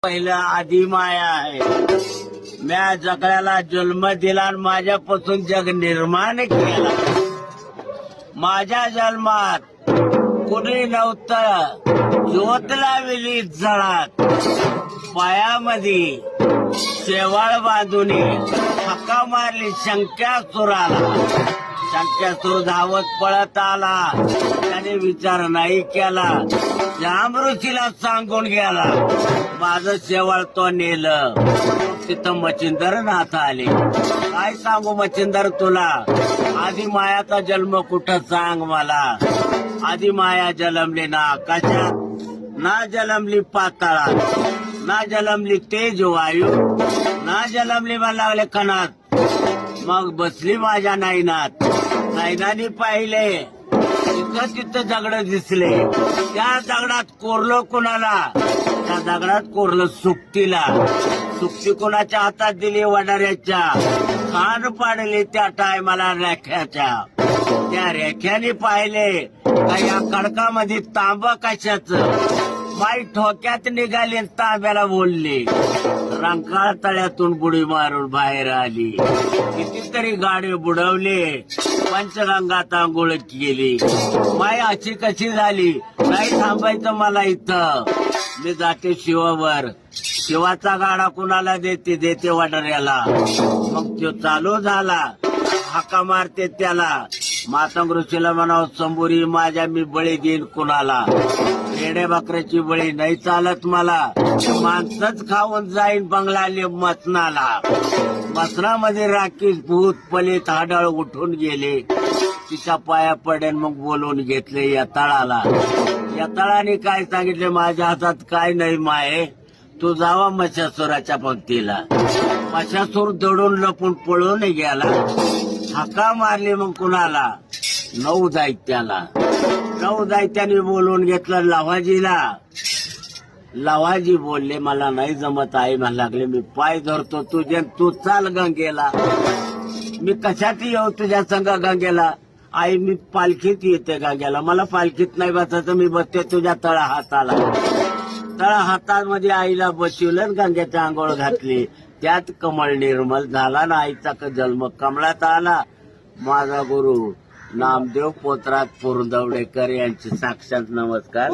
पहिला आधी माया आहे. म्या जगण्याला जन्म दिला आणि माझ्यापासून जग निर्माण केला. माझ्या जन्मात कुणी नव्हतं. ज्योत लावली जळात, पायामध्ये शेवाळ बांधून हक्का मारली शंक्यासुराला. शंक्यासुर धावत पळत आला. त्याने विचार नाही केला. जांबृतीला सांगून गेला, माझं शेवाळ तो नेलं. तिथं मच्छिंदर नाथ आले. काय सांगू मच्छिंदर तुला, आधी मायाचा जन्म कुठं सांग मला. आधी माया जन्मली ना आकाशात, ना जन्मली पाताळात, ना जन्मली तेज वायू, ना जन्मली मला लागले कणात. मग बसली माझ्या नैनात. नैनाने पाहिले तिथं तिथं दगड दिसले. त्या दगडात कोरलं कुणाला, त्या दगडात कोरलं सुक्तीला. सुक्ती कोणाच्या हातात दिली, वडाऱ्याच्या. कान पाडले त्या टायमाला रेख्याच्या. त्या रेख्याने पाहिले का या खडकामध्ये तांब कशाचं. माई ठोक्यात निघाली, तांब्याला बोलली. रंकाळ तळ्यातून बुडी मारून बाहेर आली. कितीतरी गाडी बुडवले, पंचगंगात आंघोळ केली. माई अशी कशी झाली, नाही थांबायचं मला इथं. मी जाते शिवावर. शिवाचा गाडा कुणाला देते वडाऱ्याला. मग तो चालू झाला, हाका मारते त्याला. मातंग ऋषीला म्हणावं, संबुरी माझ्या मी बळी देईन कुणाला. रेड्या बकऱ्याची बळी नाही चालत मला. माणसंच खाऊन जाईन बंगला मसनाला. मसनामध्ये राखीस भूत पलित हाडळ उठून गेले. तिच्या पाया पडेन मग बोलवून घेतले यताळाला. यताळाने काय सांगितले, माझ्या हातात काय नाही माये, तू जावा मशासुराच्या पंक्तीला. मशासूर दडून लपून पळून गेला. हाका मारली मग कुणाला, 9 दैत्याला. 9 दैत्याने बोलवून घेतलं लवाजीला. लवाजी बोलले, मला नाही जमत आई मला लागले, मी पाय धरतो तुझे, तू चाल गंगेला. मी कशात येऊ तुझ्या संग गंगेला. आई मी पालखीत येते गंगेला. मला पालखीत नाही बसायचं, मी बसते तुझ्या तळा हाताला. तळा हातामध्ये आईला बसवलं, गंगेच्या आंघोळ घातली. त्यात कमळ निर्मल झाला ना आईचा जन्म कमळात आला. माझा गुरु नामदेव पोतराज पुरंदवडेकर यांचे साक्षात नमस्कार.